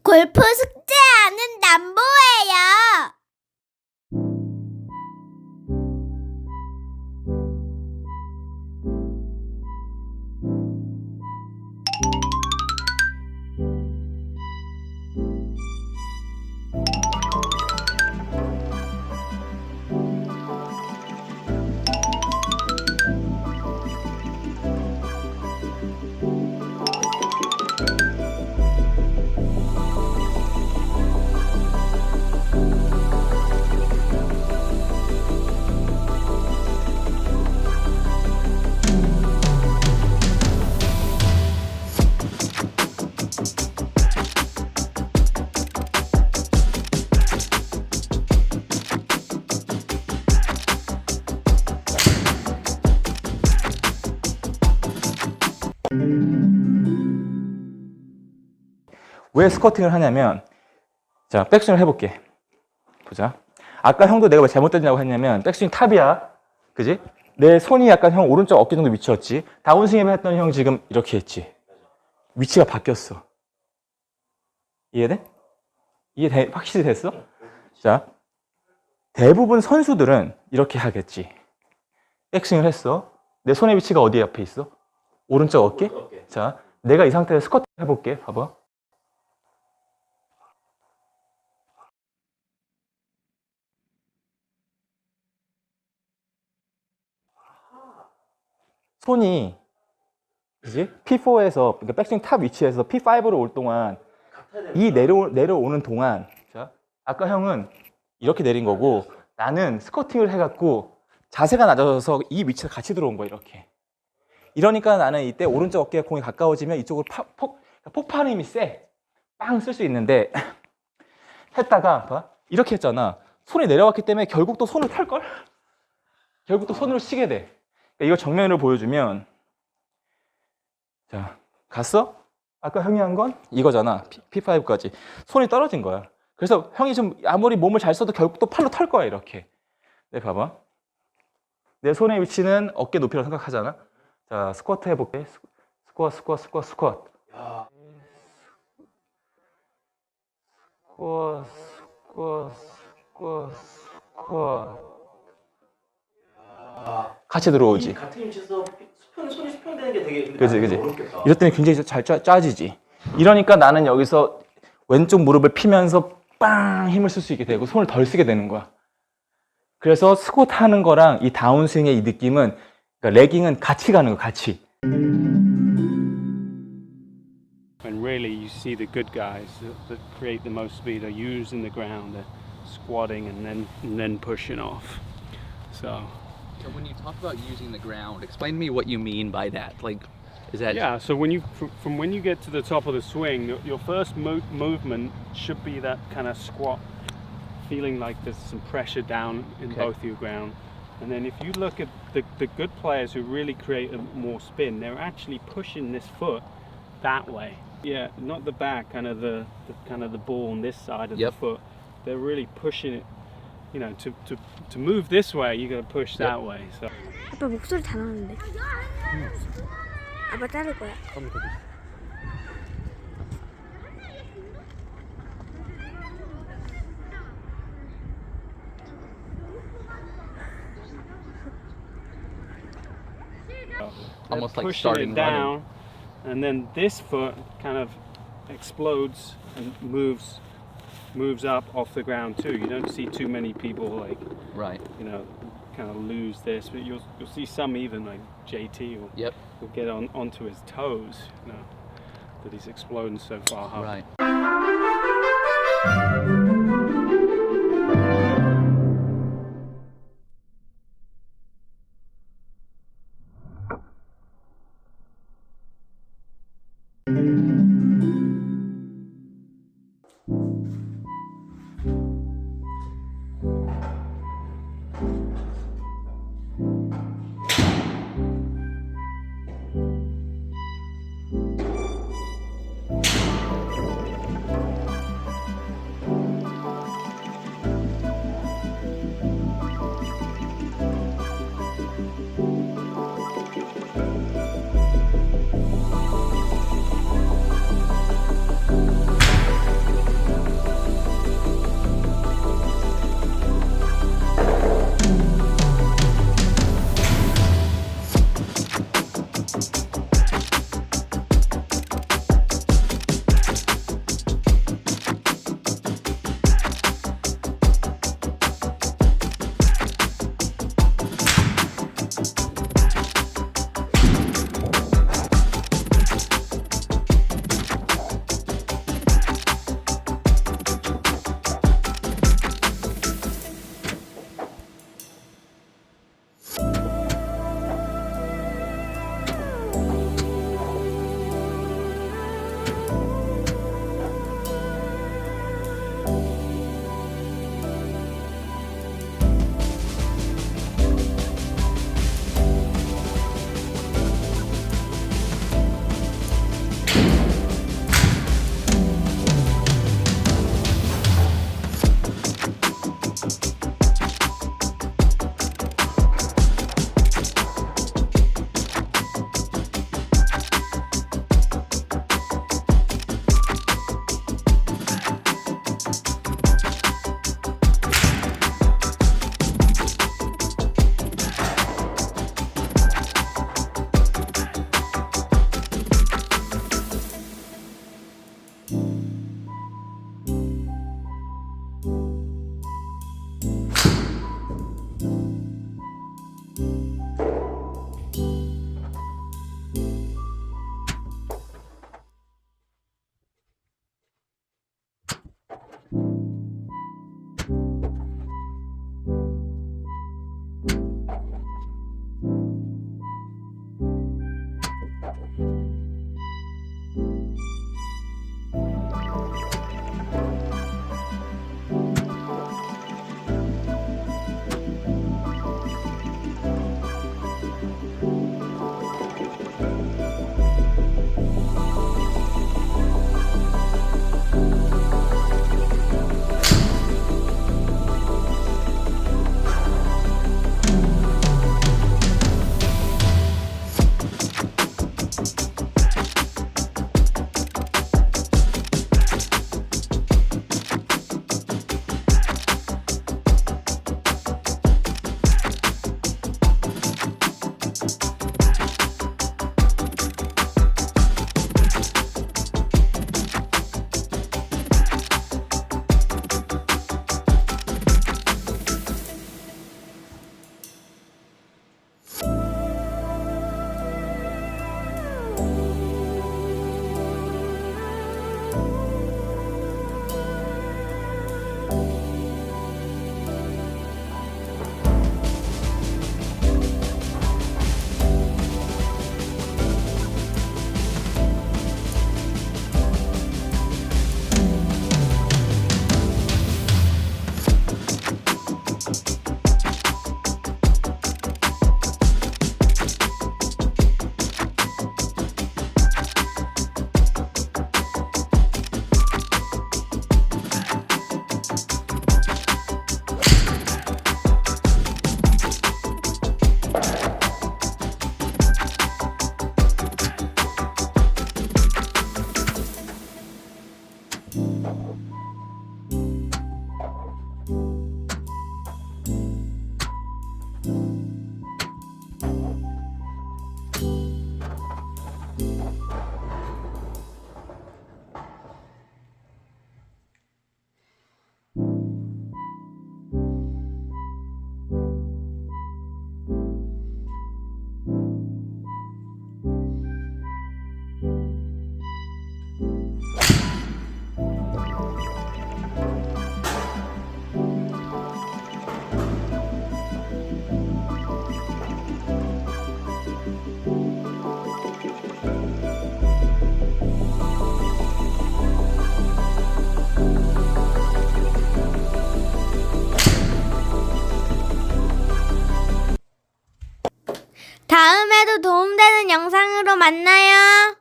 골프 숙제하는 남보예요. 왜 스쿼팅을 하냐면, 자, 백스윙을 해볼게. 보자. 아까 형도 내가 왜 잘못됐냐고 했냐면, 백스윙 탑이야. 그지? 내 손이 약간 형 오른쪽 어깨 정도 위치였지. 다운스윙 했던 형 지금 이렇게 했지. 위치가 바뀌었어. 이해돼? 확실히 됐어? 자, 대부분 선수들은 이렇게 하겠지. 백스윙을 했어. 내 손의 위치가 어디 옆에 있어? 오른쪽 어깨? 자, 내가 이 상태에서 스쿼팅 해볼게. 봐봐. 손이, 그지? P4에서, 그러니까 백스윙 탑 위치에서 P5로 올 동안, 이 내려오는 동안, 자, 아까 형은 이렇게 내린 거고, 나는 스쿼팅을 해갖고, 자세가 낮아져서 이 위치가 같이 들어온 거야, 이렇게. 이러니까 나는 이때 오른쪽 어깨가 공이 가까워지면 이쪽으로 폭발의 힘이 세. 빵 쓸 수 있는데, 했다가, 봐. 이렇게 했잖아. 손이 내려왔기 때문에 결국 또 손을 탈걸? 결국 또 손으로 치게 돼. 이거 정면으로 보여주면, 자, 갔어? 아까 형이 한 건 이거잖아. P5까지. 손이 떨어진 거야. 그래서 형이 좀 아무리 몸을 잘 써도 결국 또 팔로 털 거야, 이렇게. 네, 봐봐. 내 손의 위치는 어깨 높이라고 생각하잖아. 자, 스쿼트 해볼게. 스쿼트. 야. 스쿼트. 같이 들어오지. 같은 위치에서 손이 수평되는 게 되게 그지. 어렵겠다. 이럴 때는 굉장히 잘 짜지지. 이러니까 나는 여기서 왼쪽 무릎을 피면서 빵 힘을 쓸 수 있게 되고 손을 덜 쓰게 되는 거야. 그래서 스쿼트 하는 거랑 이 다운스윙의 이 느낌은, 그러니까 레깅은 같이 가는 거, 같이. When really you see the good guys that create the most speed are using the ground, they're squatting and then pushing off. So when you talk about using the ground, explain to me what you mean by that. Like, is that yeah, so when you from when you get to the top of the swing, your first movement should be that kind of squat, feeling like there's some pressure down in Okay. both your ground. And then if you look at the good players who really create more spin, they're actually pushing this foot that way. Yeah, not the back, kind of the ball on this side of the Yep. foot. They're really pushing it. You know, to move this way, you got to push that way. So. 아빠 목소리 다 나는데. 아빠 자를 거야. almost like pushing starting it down, and then this foot kind of explodes and moves up off the ground too. You don't see too many people like, right? you know, kind of lose this, but you'll see some even like JT will Yep. get onto his toes, you know, that he's exploding so far up. Right. 다음에도 도움되는 영상으로 만나요.